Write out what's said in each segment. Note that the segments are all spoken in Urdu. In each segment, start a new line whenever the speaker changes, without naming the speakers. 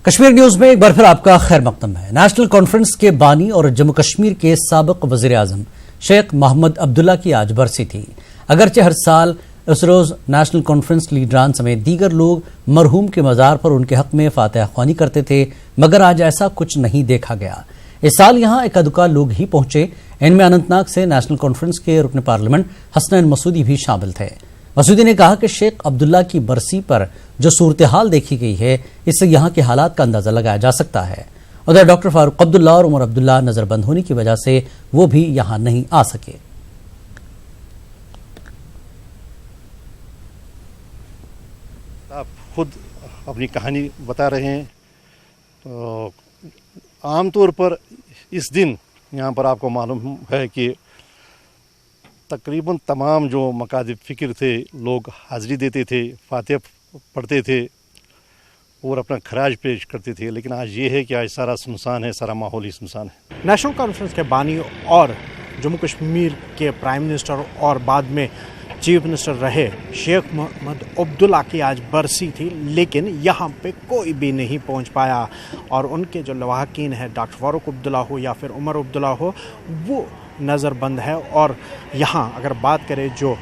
کشمیر نیوز میں ایک بار پھر آپ کا خیر مقدم ہے۔ نیشنل کانفرنس کے بانی اور جموں کشمیر کے سابق وزیر اعظم شیخ محمد عبداللہ کی آج برسی تھی۔ اگرچہ ہر سال اس روز نیشنل کانفرنس لیڈران سمیت دیگر لوگ مرحوم کے مزار پر ان کے حق میں فاتحہ خوانی کرتے تھے، مگر آج ایسا کچھ نہیں دیکھا گیا۔ اس سال یہاں اکا دکا لوگ ہی پہنچے، ان میں اننت ناگ سے نیشنل کانفرنس کے رکن پارلیمنٹ حسنین مسعودی بھی شامل تھے۔ مسعودی نے کہا کہ شیخ عبداللہ کی برسی پر جو صورتحال دیکھی گئی ہے، اس سے یہاں کے حالات کا اندازہ لگایا جا سکتا ہے۔ ادھر ڈاکٹر فاروق عبداللہ اور عمر عبداللہ نظر بند ہونے کی وجہ سے وہ بھی یہاں نہیں آ سکے۔
آپ خود اپنی کہانی بتا رہے ہیں، تو عام طور پر اس دن یہاں پر آپ کو معلوم ہے کہ تقریباً تمام جو مکاتب فکر تھے لوگ حاضری دیتے تھے، فاتحہ پڑھتے تھے اور اپنا خراج پیش کرتے تھے، لیکن آج یہ ہے کہ آج سارا سنسان ہے، سارا ماحول ہی سنسان ہے۔
نیشنل کانفرنس کے بانی اور جموں کشمیر کے پرائم منسٹر اور بعد میں چیف منسٹر رہے شیخ محمد عبداللہ کی آج برسی تھی، لیکن یہاں پہ کوئی بھی نہیں پہنچ پایا، اور ان کے جو لواحقین ہیں ڈاکٹر فاروق عبداللہ ہو یا پھر عمر عبداللہ ہو، وہ نظر بند ہے۔ اور یہاں اگر بات کریں جو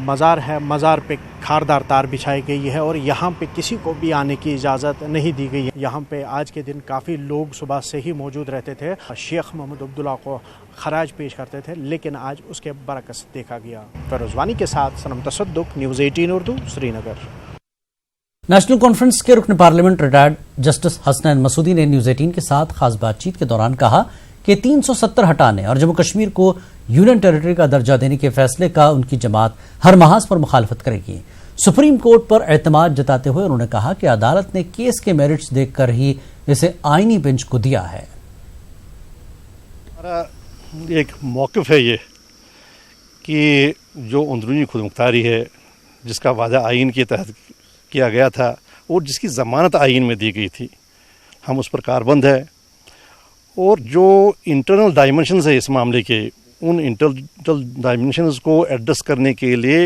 مزار ہے، مزار پہ کھاردار تار بچھائی گئی ہے اور یہاں پہ کسی کو بھی آنے کی اجازت نہیں دی گئی ہے۔ یہاں پہ آج کے دن کافی لوگ صبح سے ہی موجود رہتے تھے، شیخ محمد عبداللہ کو خراج پیش کرتے تھے، لیکن آج اس کے برعکس دیکھا گیا۔ فیروز وانی کے ساتھ سنم تصدق، نیوز 18 اردو، سری نگر۔
نیشنل کانفرنس کے رکن parliament retired justice Hasnain Masoodi نے نیوز 18 کے ساتھ خاص بات چیت کے دوران کہا کہ 370 ہٹانے اور جموں کشمیر کو یونین ٹیریٹری کا درجہ دینے کے فیصلے کا ان کی جماعت ہر محاذ پر مخالفت کرے گی۔ سپریم کورٹ پر اعتماد جتاتے ہوئے انہوں نے کہا کہ عدالت نے کیس کے میرٹس دیکھ کر ہی اسے آئینی بینچ کو دیا ہے۔
ہمارا ایک موقف ہے یہ کہ جو اندرونی خود مختاری ہے، جس کا وعدہ آئین کے تحت کیا گیا تھا اور جس کی ضمانت آئین میں دی گئی تھی، ہم اس پر کاربند ہے، اور جو انٹرنل ڈائمنشنز ہے اس معاملے کے، ان انٹرنل ڈائمنشنز کو ایڈریس کرنے کے لیے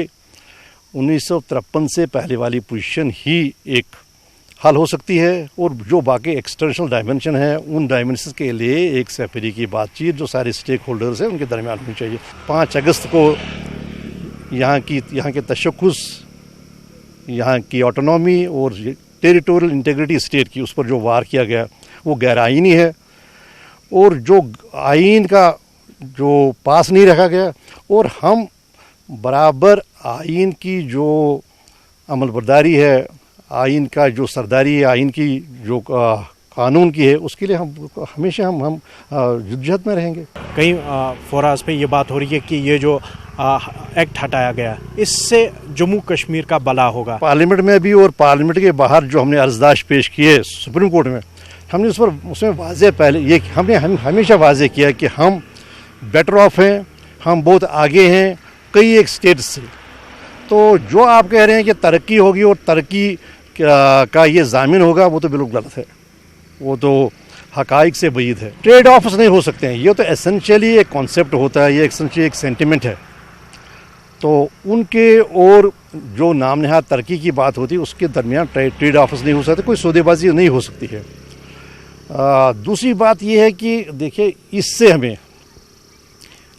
1953 سے پہلے والی پوزیشن ہی ایک حل ہو سکتی ہے، اور جو باقی ایکسٹرنل ڈائمنشن ہے ان ڈائمنشنز کے لیے ایک سیپری کی بات چیت جو سارے اسٹیک ہولڈرز ہیں ان کے درمیان ہونی چاہیے۔ 5 اگست کو یہاں کے تشخص، یہاں کی آٹونومی اور ٹیریٹوریل انٹیگریٹی اسٹیٹ کی، اس پر جو وار کیا گیا وہ غیر آئینی ہے، اور جو آئین کا جو پاس نہیں رکھا گیا، اور ہم برابر آئین کی جو عمل برداری ہے، آئین کا جو سرداری ہے، آئین کی جو قانون کی ہے، اس کے لیے ہم ہمیشہ ہم جدوجہد میں رہیں گے۔
کئی فوراز پہ یہ بات ہو رہی ہے کہ یہ جو ایکٹ ہٹایا گیا اس سے جموں کشمیر کا بھلا ہوگا۔
پارلیمنٹ میں بھی اور پارلیمنٹ کے باہر جو ہم نے عرضداشت پیش کیے سپریم کورٹ میں، ہم نے اس میں واضح پہلے یہ ہم نے ہمیشہ واضح کیا کہ ہم بیٹر آف ہیں، ہم بہت آگے ہیں کئی ایک اسٹیٹس سے۔ تو جو آپ کہہ رہے ہیں کہ ترقی ہوگی اور ترقی کا یہ ضامن ہوگا، وہ تو بالکل غلط ہے، وہ تو حقائق سے بعید ہے۔ ٹریڈ آفس نہیں ہو سکتے ہیں، یہ تو ایسنشلی ایک کانسیپٹ ہوتا ہے، یہ ایسنشلی ایک سینٹیمنٹ ہے۔ تو ان کے اور جو نام نہاد ترقی کی بات ہوتی ہے اس کے درمیان ٹریڈ آفس نہیں ہو سکتے، کوئی سودے بازی نہیں ہو سکتی ہے۔ دوسری بات یہ ہے کہ دیکھیں، اس سے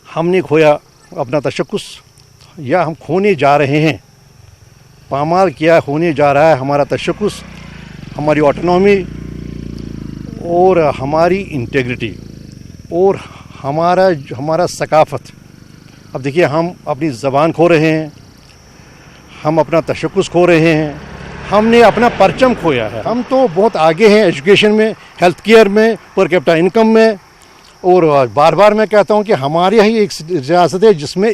ہم نے کھویا اپنا تشخص، یا ہم کھونے جا رہے ہیں، پامال کیا ہونے جا رہا ہے ہمارا تشخص، ہماری آٹونومی اور ہماری انٹیگریٹی اور ہمارا ثقافت۔ اب دیکھیے، ہم اپنی زبان کھو رہے ہیں، ہم اپنا تشخص کھو رہے ہیں، ہم نے اپنا پرچم کھویا ہے۔ ہم تو بہت آگے ہیں ایجوکیشن میں، ہیلتھ کیئر میں، پر کیپٹا انکم میں، اور بار بار میں کہتا ہوں کہ ہمارے یہاں ایک ریاست ہے جس میں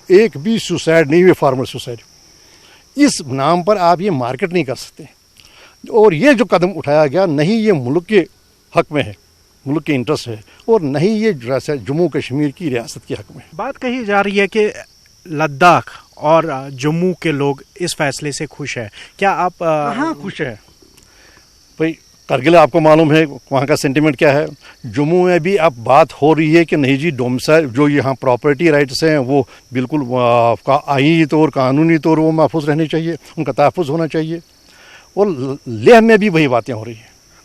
ایک بھی سوسائڈ نہیں ہوئی، فارمر سوسائڈ۔ اس نام پر آپ یہ مارکیٹ نہیں کر سکتے، اور یہ جو قدم اٹھایا گیا، نہیں یہ ملک کے حق میں ہے، ملک کے انٹرسٹ ہے، اور نہیں یہ جموں کشمیر کی ریاست کے حق میں ہے۔
بات کہی جا رہی ہے کہ لداخ اور جموں کے لوگ اس فیصلے سے خوش ہیں، کیا آپ؟
ہاں، خوش ہیں بھائی۔ کرگل آپ کو معلوم ہے وہاں کا سینٹیمنٹ کیا ہے۔ جموں میں بھی اب بات ہو رہی ہے کہ نہیں جی، ڈومسائل جو یہاں پراپرٹی رائٹس ہیں وہ بالکل آئینی طور، قانونی طور وہ محفوظ رہنے چاہیے، ان کا تحفظ ہونا چاہیے، اور لیہ میں بھی وہی باتیں ہو رہی ہیں۔